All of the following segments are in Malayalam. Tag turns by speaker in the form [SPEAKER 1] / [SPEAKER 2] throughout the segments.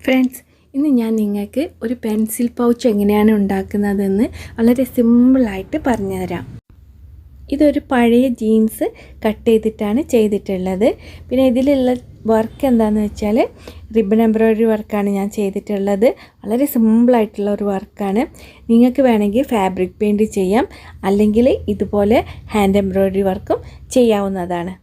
[SPEAKER 1] ഫ്രണ്ട്സ്, ഇന്ന് ഞാൻ നിങ്ങൾക്ക് ഒരു പെൻസിൽ പൗച്ച് എങ്ങനെയാണ് ഉണ്ടാക്കുന്നതെന്ന് വളരെ സിമ്പിളായിട്ട് പറഞ്ഞുതരാം. ഇതൊരു പഴയ ജീൻസ് കട്ട് ചെയ്തിട്ടാണ് ചെയ്തിട്ടുള്ളത്. പിന്നെ ഇതിലുള്ള വർക്ക് എന്താണെന്ന് വെച്ചാൽ റിബൺ എംബ്രോയ്ഡറി വർക്കാണ് ഞാൻ ചെയ്തിട്ടുള്ളത്. വളരെ സിമ്പിളായിട്ടുള്ള ഒരു വർക്കാണ്. നിങ്ങൾക്ക് വേണമെങ്കിൽ ഫാബ്രിക് പെയിൻറ്റ് ചെയ്യാം, അല്ലെങ്കിൽ ഇതുപോലെ ഹാൻഡ് എംബ്രോയ്ഡറി വർക്കും ചെയ്യാവുന്നതാണ്.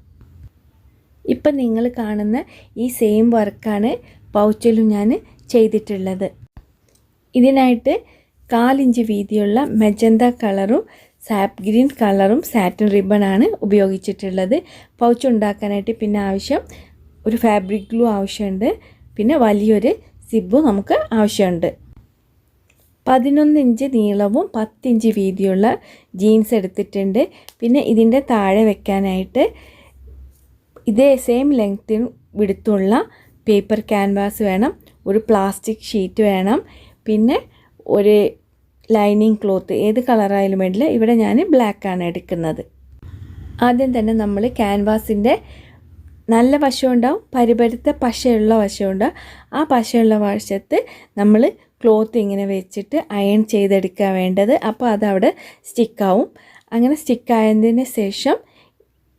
[SPEAKER 1] ഇപ്പം നിങ്ങൾ കാണുന്ന ഈ സെയിം വർക്കാണ് പൗച്ചിലും ഞാൻ ചെയ്തിട്ടുള്ളത്. ഇതിനായിട്ട് 1/4 ഇഞ്ച് വീതിയുള്ള മെജന്ത കളറും സാപ്പ് ഗ്രീൻ കളറും സാറ്റിൻ റിബണാണ് ഉപയോഗിച്ചിട്ടുള്ളത്. പൗച്ച് ഉണ്ടാക്കാനായിട്ട് പിന്നെ ആവശ്യം ഒരു ഫാബ്രിക് ഗ്ലൂ ആവശ്യമുണ്ട്. പിന്നെ വലിയൊരു സിബും നമുക്ക് ആവശ്യമുണ്ട്. 11 ഇഞ്ച് നീളവും 10 ഇഞ്ച് വീതിയുള്ള ജീൻസ് എടുത്തിട്ടുണ്ട്. പിന്നെ ഇതിൻ്റെ താഴെ വെക്കാനായിട്ട് ഇതേ സെയിം ലെങ്ത്തിനും വിടുത്തുള്ള പേപ്പർ ക്യാൻവാസ് വേണം, ഒരു പ്ലാസ്റ്റിക് ഷീറ്റ് വേണം, പിന്നെ ഒരു ലൈനിങ് ക്ലോത്ത് ഏത് കളറായാലും വേണ്ടില്ല. ഇവിടെ ഞാൻ ബ്ലാക്കാണ് എടുക്കുന്നത്. ആദ്യം തന്നെ നമ്മൾ ക്യാൻവാസിൻ്റെ നല്ല വശമുണ്ടാവും, പരിപരുത്ത പശയുള്ള വശമുണ്ടാവും. ആ പശയുള്ള വശത്ത് നമ്മൾ ക്ലോത്ത് ഇങ്ങനെ വെച്ചിട്ട് അയൺ ചെയ്തെടുക്കാൻ വേണ്ടത്. അപ്പോൾ അതവിടെ സ്റ്റിക്കാവും. അങ്ങനെ സ്റ്റിക്കായതിന് ശേഷം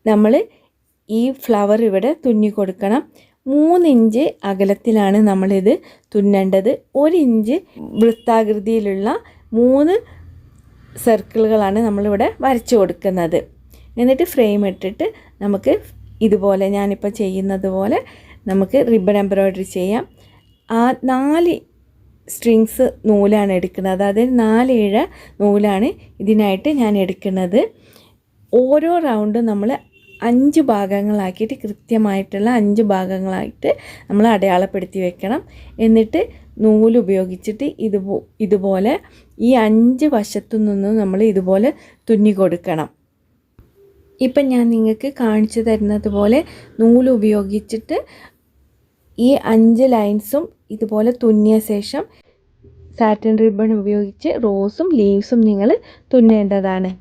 [SPEAKER 1] നമ്മൾ ഈ ഫ്ലവർ ഇവിടെ തുന്നി കൊടുക്കണം. 3 ഇഞ്ച് അകലത്തിലാണ് നമ്മളിത് തുന്നേണ്ടത്. 1 ഇഞ്ച് വൃത്താകൃതിയിലുള്ള 3 സർക്കിളുകളാണ് നമ്മളിവിടെ വരച്ചു കൊടുക്കുന്നത്. എന്നിട്ട് ഫ്രെയിം ഇട്ടിട്ട് നമുക്ക് ഇതുപോലെ ഞാനിപ്പോൾ ചെയ്യുന്നത് പോലെ നമുക്ക് റിബൺ എംബ്രോയ്ഡറി ചെയ്യാം. 4 സ്ട്രിങ്സ് നൂലാണ് എടുക്കുന്നത്. അതായത് 4 ഇഴ നൂലാണ് ഇതിനായിട്ട് ഞാൻ എടുക്കുന്നത്. ഓരോ റൗണ്ടും നമ്മൾ 5 ഭാഗങ്ങളാക്കിയിട്ട് കൃത്യമായിട്ടുള്ള 5 ഭാഗങ്ങളായിട്ട് നമ്മൾ അടയാളപ്പെടുത്തി വെക്കണം. എന്നിട്ട് നൂല് ഉപയോഗിച്ചിട്ട് ഇതുപോലെ ഈ 5 വശത്തു നിന്നും നമ്മൾ ഇതുപോലെ തുന്നി കൊടുക്കണം. ഇപ്പം ഞാൻ നിങ്ങൾക്ക് കാണിച്ചു തരുന്നത് പോലെ നൂല് ഉപയോഗിച്ചിട്ട് ഈ 5 ലൈൻസും ഇതുപോലെ തുന്നിയ ശേഷം സാറ്റിൻ റിബൺ ഉപയോഗിച്ച് റോസും ലീവ്സും നിങ്ങൾ തുന്നേണ്ടതാണ്.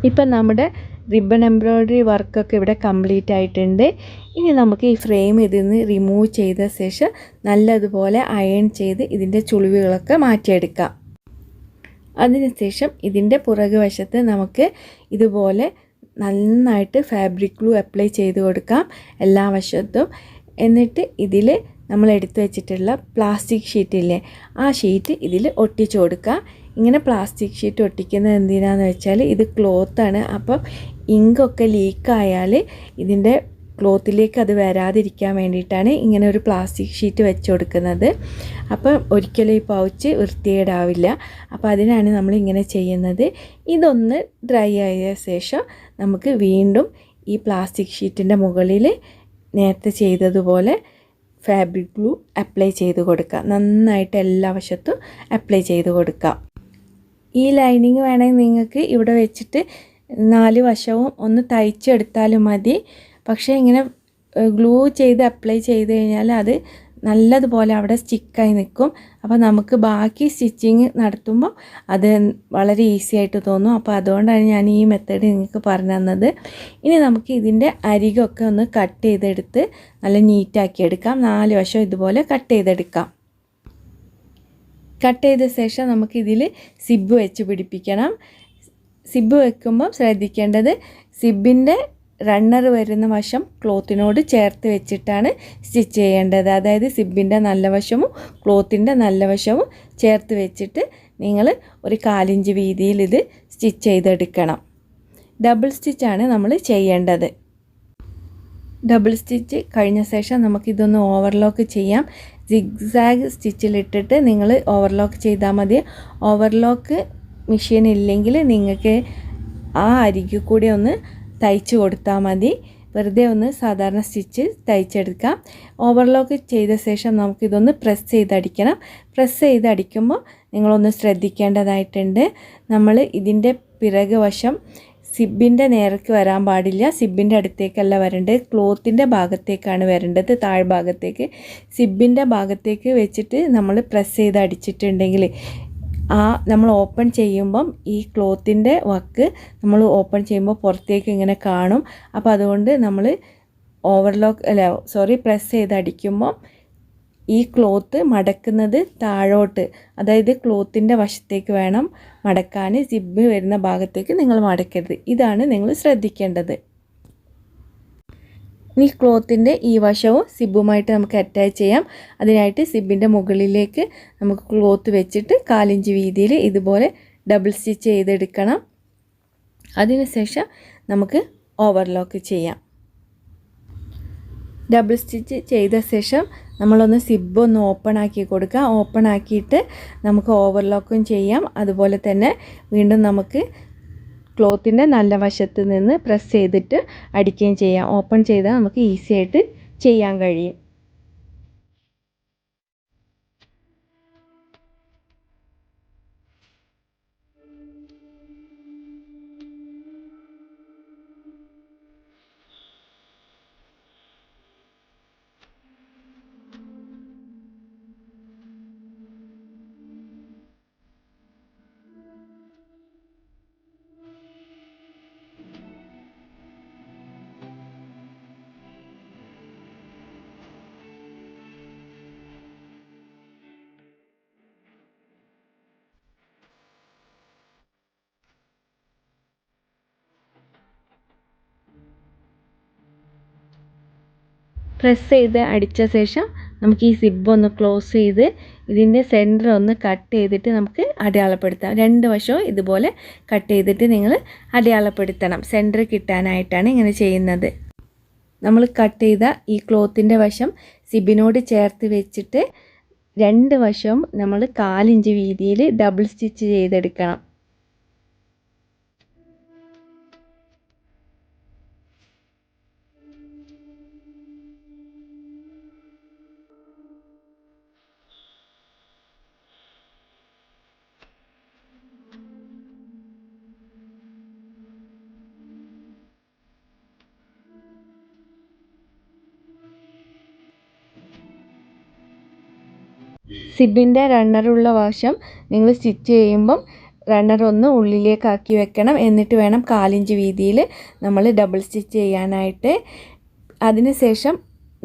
[SPEAKER 1] ഇപ്പം നമ്മുടെ റിബൺ എംബ്രോയ്ഡറി വർക്കൊക്കെ ഇവിടെ കംപ്ലീറ്റ് ആയിട്ടുണ്ട്. ഇനി നമുക്ക് ഈ ഫ്രെയിം ഇതിൽ നിന്ന് റിമൂവ് ചെയ്ത ശേഷം നല്ലതുപോലെ അയൺ ചെയ്ത് ഇതിൻ്റെ ചുളിവുകളൊക്കെ മാറ്റിയെടുക്കാം. അതിനുശേഷം ഇതിൻ്റെ പുറകു വശത്ത് നമുക്ക് ഇതുപോലെ നന്നായിട്ട് ഫാബ്രിക് ഗ്ലൂ അപ്ലൈ ചെയ്ത് കൊടുക്കാം എല്ലാ വശത്തും. എന്നിട്ട് ഇതിൽ നമ്മൾ എടുത്തു വെച്ചിട്ടുള്ള പ്ലാസ്റ്റിക് ഷീറ്റില്ലേ, ആ ഷീറ്റ് ഇതിൽ ഒട്ടിച്ചു കൊടുക്കുക. ഇങ്ങനെ പ്ലാസ്റ്റിക് ഷീറ്റ് ഒട്ടിക്കുന്നത് എന്തിനാണെന്ന് വെച്ചാൽ ഇത് ക്ലോത്താണ്. അപ്പം ഇങ്കൊക്കെ ലീക്കായാൽ ഇതിൻ്റെ ക്ലോത്തിലേക്ക് അത് വരാതിരിക്കാൻ വേണ്ടിയിട്ടാണ് ഇങ്ങനെ ഒരു പ്ലാസ്റ്റിക് ഷീറ്റ് വെച്ച് കൊടുക്കുന്നത്. അപ്പം ഒരിക്കലും ഈ പൗച്ച് വൃത്തികേടാവില്ല. അപ്പോൾ അതിനാണ് നമ്മൾ ഇങ്ങനെ ചെയ്യുന്നത്. ഇതൊന്ന് ഡ്രൈ ആയ ശേഷം നമുക്ക് വീണ്ടും ഈ പ്ലാസ്റ്റിക് ഷീറ്റിൻ്റെ മുകളിൽ നേരത്തെ ചെയ്തതുപോലെ ഫാബ്രിക് ഗ്ലൂ അപ്ലൈ ചെയ്ത് കൊടുക്കുക. നന്നായിട്ട് എല്ലാ വശത്തും അപ്ലൈ ചെയ്ത് കൊടുക്കുക. ഈ ലൈനിങ് വേണമെങ്കിൽ നിങ്ങൾക്ക് ഇവിടെ വെച്ചിട്ട് 4 വശവും ഒന്ന് തയ്ച്ചെടുത്താലും മതി. പക്ഷേ ഇങ്ങനെ ഗ്ലൂ ചെയ്ത് അപ്ലൈ ചെയ്ത് കഴിഞ്ഞാൽ അത് നല്ലതുപോലെ അവിടെ സ്റ്റിക്കായി നിൽക്കും. അപ്പോൾ നമുക്ക് ബാക്കി സ്റ്റിച്ചിങ് നടത്തുമ്പോൾ അത് വളരെ ഈസി ആയിട്ട് തോന്നും. അപ്പോൾ അതുകൊണ്ടാണ് ഞാൻ ഈ മെത്തേഡ് നിങ്ങൾക്ക് പറഞ്ഞു തന്നത്. ഇനി നമുക്ക് ഇതിൻ്റെ അരികൊക്കെ ഒന്ന് കട്ട് ചെയ്തെടുത്ത് നല്ല നീറ്റാക്കി എടുക്കാം. 4 വശം ഇതുപോലെ കട്ട് ചെയ്തെടുക്കാം. കട്ട് ചെയ്ത ശേഷം നമുക്കിതിൽ സിബ് വെച്ച് പിടിപ്പിക്കണം. സിബ് വെക്കുമ്പോൾ ശ്രദ്ധിക്കേണ്ടത് സിബിൻ്റെ റണ്ണർ വരുന്ന വശം ക്ലോത്തിനോട് ചേർത്ത് വെച്ചിട്ടാണ് സ്റ്റിച്ച് ചെയ്യേണ്ടത്. അതായത് സിബിൻ്റെ നല്ല വശവും ക്ലോത്തിൻ്റെ നല്ല വശവും ചേർത്ത് വെച്ചിട്ട് നിങ്ങൾ ഒരു 1/4 ഇഞ്ച് വീതിയിൽ ഇത് സ്റ്റിച്ച് ചെയ്തെടുക്കണം. ഡബിൾ സ്റ്റിച്ചാണ് നമ്മൾ ചെയ്യേണ്ടത്. ഡബിൾ സ്റ്റിച്ച് കഴിഞ്ഞ ശേഷം നമുക്കിതൊന്ന് ഓവർലോക്ക് ചെയ്യാം. സിഗ്സാഗ് സ്റ്റിച്ചിലിട്ടിട്ട് നിങ്ങൾ ഓവർലോക്ക് ചെയ്താൽ മതി. ഓവർലോക്ക് മെഷീൻ ഇല്ലെങ്കിൽ നിങ്ങൾക്ക് ആ അരികിൽ കൂടി ഒന്ന് തയ്ച്ച് കൊടുത്താൽ മതി. വെറുതെ ഒന്ന് സാധാരണ സ്റ്റിച്ച് തയ്ച്ചെടുക്കാം. ഓവർലോക്ക് ചെയ്ത ശേഷം നമുക്കിതൊന്ന് പ്രസ് ചെയ്തടിക്കണം. പ്രസ് ചെയ്തടിക്കുമ്പോൾ നിങ്ങളൊന്ന് ശ്രദ്ധിക്കേണ്ടതായിട്ടുണ്ട്. നമ്മൾ ഇതിൻ്റെ പിറകു വശം സിബിൻ്റെ നേർക്ക് വരാൻ പാടില്ല. സിബിൻ്റെ അടുത്തേക്കല്ല വരേണ്ടത്, ക്ലോത്തിൻ്റെ ഭാഗത്തേക്കാണ് വരേണ്ടത്. താഴ്ഭാഗത്തേക്ക് സിബിൻ്റെ ഭാഗത്തേക്ക് വെച്ചിട്ട് നമ്മൾ പ്രസ് ചെയ്ത് അടിച്ചിട്ടുണ്ടെങ്കിൽ നമ്മൾ ഓപ്പൺ ചെയ്യുമ്പം ഈ ക്ലോത്തിൻ്റെ വക്ക് നമ്മൾ ഓപ്പൺ ചെയ്യുമ്പോൾ പുറത്തേക്ക് ഇങ്ങനെ കാണും. അപ്പോൾ അതുകൊണ്ട് നമ്മൾ പ്രസ് ചെയ്ത് അടിക്കുമ്പോൾ ഈ ക്ലോത്ത് മടക്കുന്നത് താഴോട്ട്, അതായത് ക്ലോത്തിൻ്റെ വശത്തേക്ക് വേണം മടക്കാൻ. സിബ് വരുന്ന ഭാഗത്തേക്ക് നിങ്ങൾ മടക്കരുത്. ഇതാണ് നിങ്ങൾ ശ്രദ്ധിക്കേണ്ടത്. ഈ ക്ലോത്തിൻ്റെ ഈ വശവും സിബുമായിട്ട് നമുക്ക് അറ്റാച്ച് ചെയ്യാം. അതിനായിട്ട് സിബിൻ്റെ മുകളിലേക്ക് നമുക്ക് ക്ലോത്ത് വെച്ചിട്ട് 1/4 ഇഞ്ച് വീതിയിൽ ഇതുപോലെ ഡബിൾ സ്റ്റിച്ച് ചെയ്തെടുക്കണം. അതിനുശേഷം നമുക്ക് ഓവർലോക്ക് ചെയ്യാം. ഡബിൾ സ്റ്റിച്ച് ചെയ്ത ശേഷം നമ്മളൊന്ന് സിബ് ഒന്ന് ഓപ്പൺ ആക്കി കൊടുക്കുക. ഓപ്പൺ ആക്കിയിട്ട് നമുക്ക് ഓവർലോക്കും ചെയ്യാം. അതുപോലെ തന്നെ വീണ്ടും നമുക്ക് ക്ലോത്തിൻ്റെ നല്ല വശത്ത് നിന്ന് പ്രസ് ചെയ്തിട്ട് അടിക്കുകയും ചെയ്യാം. ഓപ്പൺ ചെയ്താൽ നമുക്ക് ഈസി ആയിട്ട് ചെയ്യാൻ കഴിയും. പ്രസ് ചെയ്ത് അടിച്ച ശേഷം നമുക്ക് ഈ സിബ് ഒന്ന് ക്ലോസ് ചെയ്ത് ഇതിൻ്റെ സെൻറ്റർ ഒന്ന് കട്ട് ചെയ്തിട്ട് നമുക്ക് അടയാളപ്പെടുത്താം. 2 വശവും ഇതുപോലെ കട്ട് ചെയ്തിട്ട് നിങ്ങൾ അടയാളപ്പെടുത്തണം. സെൻറ്റർ കിട്ടാനായിട്ടാണ് ഇങ്ങനെ ചെയ്യുന്നത്. നമ്മൾ കട്ട് ചെയ്ത ഈ ക്ലോത്തിൻ്റെ വശം സിബിനോട് ചേർത്ത് വെച്ചിട്ട് രണ്ട് വശവും നമ്മൾ 1/4 ഇഞ്ച് വീതിയിൽ ഡബിൾ സ്റ്റിച്ച് ചെയ്തെടുക്കണം. സിബിൻ്റെ റണ്ണറുള്ള വശം നിങ്ങൾ സ്റ്റിച്ച് ചെയ്യുമ്പം റണ്ണർ ഒന്ന് ഉള്ളിലേക്കാക്കി വെക്കണം. എന്നിട്ട് വേണം 1/4 ഇഞ്ച് വീതിയിൽ നമ്മൾ ഡബിൾ സ്റ്റിച്ച് ചെയ്യാനായിട്ട്. അതിനുശേഷം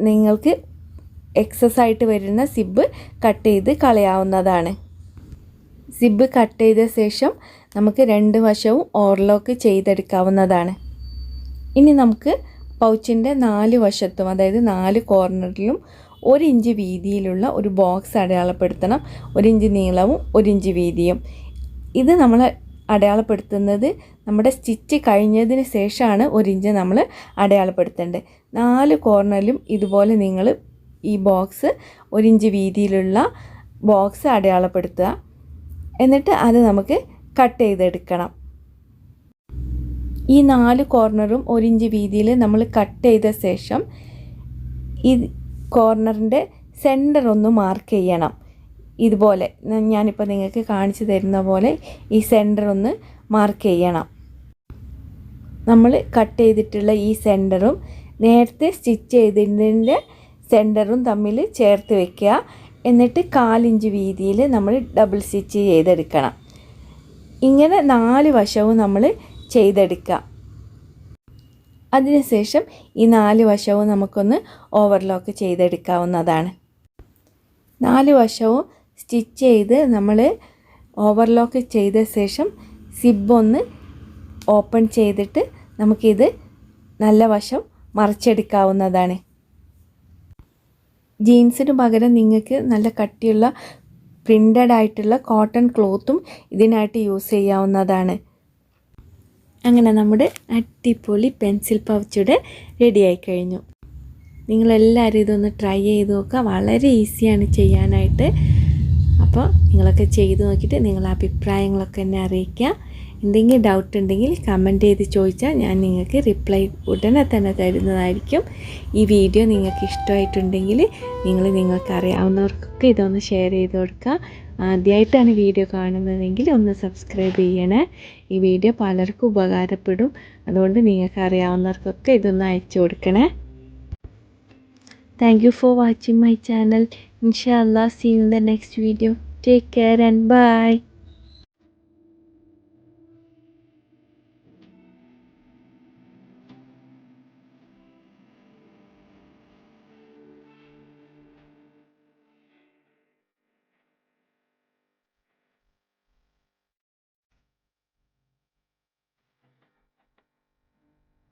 [SPEAKER 1] നിങ്ങൾക്ക് എക്സസ് ആയിട്ട് വരുന്ന സിബ് കട്ട് ചെയ്ത് കളയാവുന്നതാണ്. സിബ് കട്ട് ചെയ്ത ശേഷം നമുക്ക് രണ്ട് വശവും ഓവർലോക്ക് ചെയ്തെടുക്കാവുന്നതാണ്. ഇനി നമുക്ക് പൗച്ചിൻ്റെ 4 വശത്തും, അതായത് 4 കോർണറിലും 1 ഇഞ്ച് വീതിയിലുള്ള ഒരു ബോക്സ് അടയാളപ്പെടുത്തണം. 1 ഇഞ്ച് നീളവും 1 ഇഞ്ച് വീതിയും. ഇത് നമ്മൾ അടയാളപ്പെടുത്തുന്നത് നമ്മുടെ സ്റ്റിച്ച് കഴിഞ്ഞതിന് ശേഷമാണ് 1 ഇഞ്ച് നമ്മൾ അടയാളപ്പെടുത്തേണ്ടത്. 4 കോർണറിലും ഇതുപോലെ നിങ്ങൾ ഈ ബോക്സ് 1 ഇഞ്ച് വീതിയിലുള്ള ബോക്സ് അടയാളപ്പെടുത്തുക. എന്നിട്ട് അത് നമുക്ക് കട്ട് ചെയ്തെടുക്കണം. ഈ 4 കോർണറും 1 ഇഞ്ച് വീതിയിൽ നമ്മൾ കട്ട് ചെയ്ത ശേഷം ഈ കോർണറിൻ്റെ സെൻറ്റർ ഒന്ന് മാർക്ക് ചെയ്യണം. ഇതുപോലെ ഞാനിപ്പോൾ നിങ്ങൾക്ക് കാണിച്ചു തരുന്ന പോലെ ഈ സെൻറ്റർ ഒന്ന് മാർക്ക് ചെയ്യണം. നമ്മൾ കട്ട് ചെയ്തിട്ടുള്ള ഈ സെൻറ്ററും നേരത്തെ സ്റ്റിച്ച് ചെയ്തതിൻ്റെ സെൻറ്ററും തമ്മിൽ ചേർത്ത് വെക്കുക. എന്നിട്ട് 1/4 ഇഞ്ച് വീതിയിൽ നമ്മൾ ഡബിൾ സ്റ്റിച്ച് ചെയ്തെടുക്കണം. ഇങ്ങനെ 4 വശവും നമ്മൾ ചെയ്തെടുക്കുക. അതിനുശേഷം ഈ 4 വശവും നമുക്കൊന്ന് ഓവർലോക്ക് ചെയ്തെടുക്കാവുന്നതാണ്. 4 വശവും സ്റ്റിച്ച് ചെയ്ത് നമ്മൾ ഓവർലോക്ക് ചെയ്ത ശേഷം സിബ് ഒന്ന് ഓപ്പൺ ചെയ്തിട്ട് നമുക്കിത് നല്ല വശം മറിച്ചെടുക്കാവുന്നതാണ്. ജീൻസിന് പകരം നിങ്ങൾക്ക് നല്ല കട്ടിയുള്ള പ്രിൻ്റഡ് ആയിട്ടുള്ള കോട്ടൺ ക്ലോത്തും ഇതിനായിട്ട് യൂസ് ചെയ്യാവുന്നതാണ്. അങ്ങനെ നമ്മുടെ അടിപൊളി പെൻസിൽ പൗച്ച് റെഡി ആയി കഴിഞ്ഞു. നിങ്ങളെല്ലാവരും ഇതൊന്ന് ട്രൈ ചെയ്ത് നോക്കുക. വളരെ ഈസിയാണ് ചെയ്യാനായിട്ട്. അപ്പോൾ നിങ്ങളൊക്കെ ചെയ്ത് നോക്കിയിട്ട് നിങ്ങളുടെ അഭിപ്രായങ്ങളൊക്കെ എന്നെ അറിയിക്കുക. എന്തെങ്കിലും ഡൗട്ട് ഉണ്ടെങ്കിൽ കമൻറ്റ് ചെയ്ത് ചോദിച്ചാൽ ഞാൻ നിങ്ങൾക്ക് റിപ്ലൈ ഉടനെ തന്നെ തരുന്നതായിരിക്കും. ഈ വീഡിയോ നിങ്ങൾക്ക് ഇഷ്ടമായിട്ടുണ്ടെങ്കിൽ നിങ്ങൾക്ക് അറിയാവുന്നവർക്കൊക്കെ ഇതൊന്ന് ഷെയർ ചെയ്ത് കൊടുക്കുക. ആദ്യമായിട്ടാണ് വീഡിയോ കാണുന്നതെങ്കിൽ ഒന്ന് സബ്സ്ക്രൈബ് ചെയ്യണേ. ഈ വീഡിയോ പലർക്കും ഉപകാരപ്പെടും. അതുകൊണ്ട് നിങ്ങൾക്ക് അറിയാവുന്നവർക്കൊക്കെ ഇതൊന്ന് അയച്ചു കൊടുക്കണേ. Thank you for watching my channel. Inshallah, see you in the next video. Take care and bye.